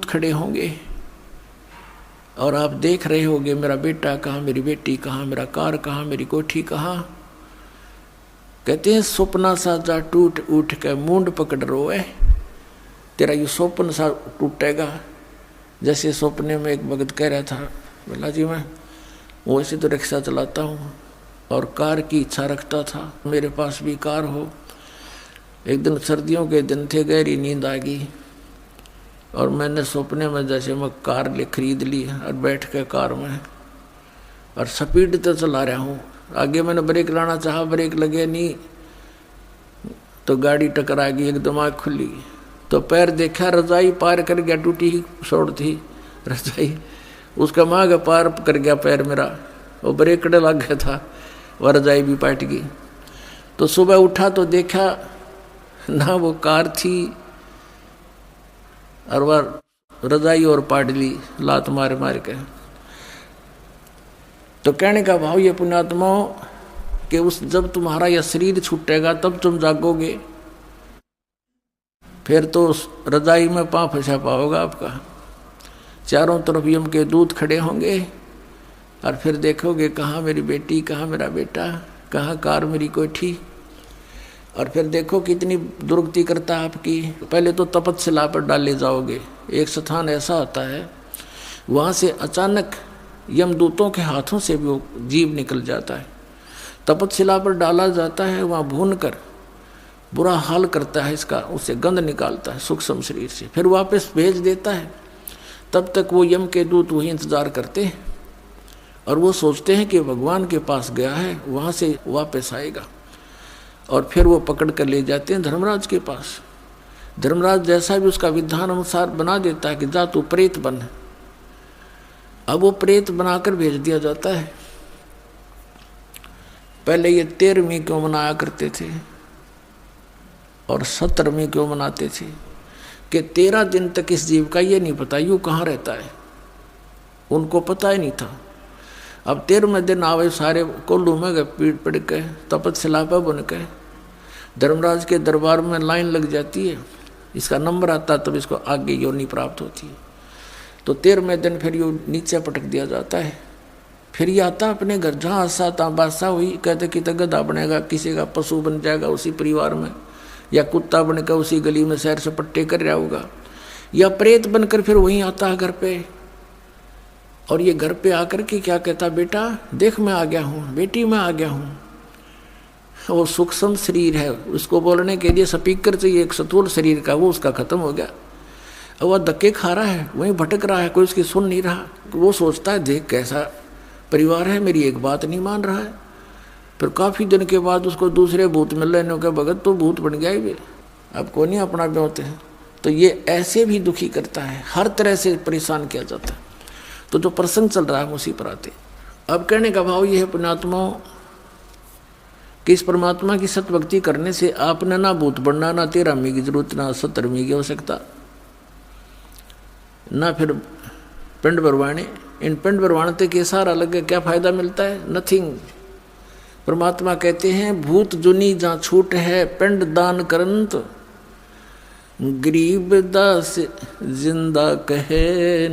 खड़े होंगे और आप देख रहे होगे मेरा बेटा कहाँ, मेरी बेटी कहाँ, मेरा कार कहाँ, मेरी कोठी कहाँ। कहते हैं सपना सा जा टूट उठ के मूंड पकड़ रोए, तेरा ये स्वप्न सा टूटेगा। जैसे सपने में एक भगत कह रहा था, बोला जी मैं वैसे तो रिक्शा चलाता हूँ और कार की इच्छा रखता था, मेरे पास भी कार हो। एक दिन सर्दियों के दिन थे, गहरी नींद आ गई और मैंने सपने में जैसे मैं कार ले खरीद ली और बैठ के कार में और स्पीड तो चला रहा हूँ। आगे मैंने ब्रेक लाना चाहा, ब्रेक लगे नहीं तो गाड़ी टकरा गई, एकदम आँख खुली तो पैर देखा, रजाई पार कर गया, टूटी ही शोर थी रजाई, उसका मांग पार कर गया पैर मेरा, वो ब्रेक लग गया था, वह रजाई भी पाट गई। तो सुबह उठा तो देखा ना वो कार थी और वह रजाई और पाट ली लात मार मार के। तो कहने का भाव ये पुण्यात्माओं कि उस जब तुम्हारा यह शरीर छूटेगा तब तुम जागोगे, फिर तो उस रजाई में पाँव फंसा पाओगा आपका। चारों तरफ यम के दूत खड़े होंगे और फिर देखोगे कहाँ मेरी बेटी, कहाँ मेरा बेटा, कहाँ कार मेरी कोठी। और फिर देखो कितनी दुर्गति करता है आपकी। पहले तो तपस्या पर डाले जाओगे, एक स्थान ऐसा होता है वहाँ से अचानक यमदूतों के हाथों से भी वो जीव निकल जाता है। तपस्या पर डाला जाता है, वहाँ भून कर बुरा हाल करता है इसका, उससे गंध निकालता है सूक्ष्म शरीर से, फिर वापस भेज देता है। तब तक वो यम के दूत वही इंतजार करते हैं और वो सोचते हैं कि भगवान के पास गया है, वहाँ से वापस आएगा और फिर वो पकड़ कर ले जाते हैं धर्मराज के पास। धर्मराज जैसा भी उसका विधान अनुसार बना देता है कि जा तू प्रेत बन। अब वो प्रेत बनाकर भेज दिया जाता है। पहले ये 13वीं क्यों मनाया करते थे और 17वीं क्यों मनाते थे कि 13 दिन तक इस जीव का ये नहीं पता यूँ कहाँ रहता है, उनको पता ही नहीं था। अब 13वें दिन आवे सारे कोल्लू में गए, पीट पड़ के तपस्या पर बन के धर्मराज के दरबार में लाइन लग जाती है, इसका नंबर आता तब इसको आगे योनि प्राप्त होती है। तो 13वें दिन फिर यो नीचे पटक दिया जाता है। फिर ये आता अपने घर, जहाँ आशा बादशाह हुई, कहते कि गधा बनेगा, किसी का पशु बन जाएगा उसी परिवार में, या कुत्ता बनकर उसी गली में सैर सपट्टे कर रहा होगा, या प्रेत बनकर फिर वहीं आता है घर पे। और ये घर पे आकर के क्या कहता, बेटा देख मैं आ गया हूँ, बेटी मैं आ गया हूँ। वो सूक्ष्म शरीर है, उसको बोलने के लिए स्पीकर चाहिए एक स्थूल शरीर का, वो उसका खत्म हो गया। अब वह धक्के खा रहा है, वहीं भटक रहा है, कोई उसकी सुन नहीं रहा। वो सोचता है देख कैसा परिवार है, मेरी एक बात नहीं मान रहा है। फिर काफ़ी दिन के बाद उसको दूसरे भूत मिल रहे हैं, भगत तो भूत बन गया ही भी, अब को नहीं अपना ब्योते हैं। तो ये ऐसे भी दुखी करता है, हर तरह से परेशान किया जाता है। तो जो प्रसंग चल रहा है उसी पर आते। अब कहने का भाव ये है पुण्यात्माओं कि इस परमात्मा की सतभक्ति करने से आपने ना भूत बनना, ना 13वीं की जरूरत, ना 17वीं की आवश्यकता, ना फिर पिंड भरवाने। इन पिंड भरवाने के सारा लगे क्या फायदा मिलता है? नथिंग। परमात्मा कहते हैं भूत जुनी जहाँ छूट है पिंड दान करंत, गरीब दास जिंदा कहे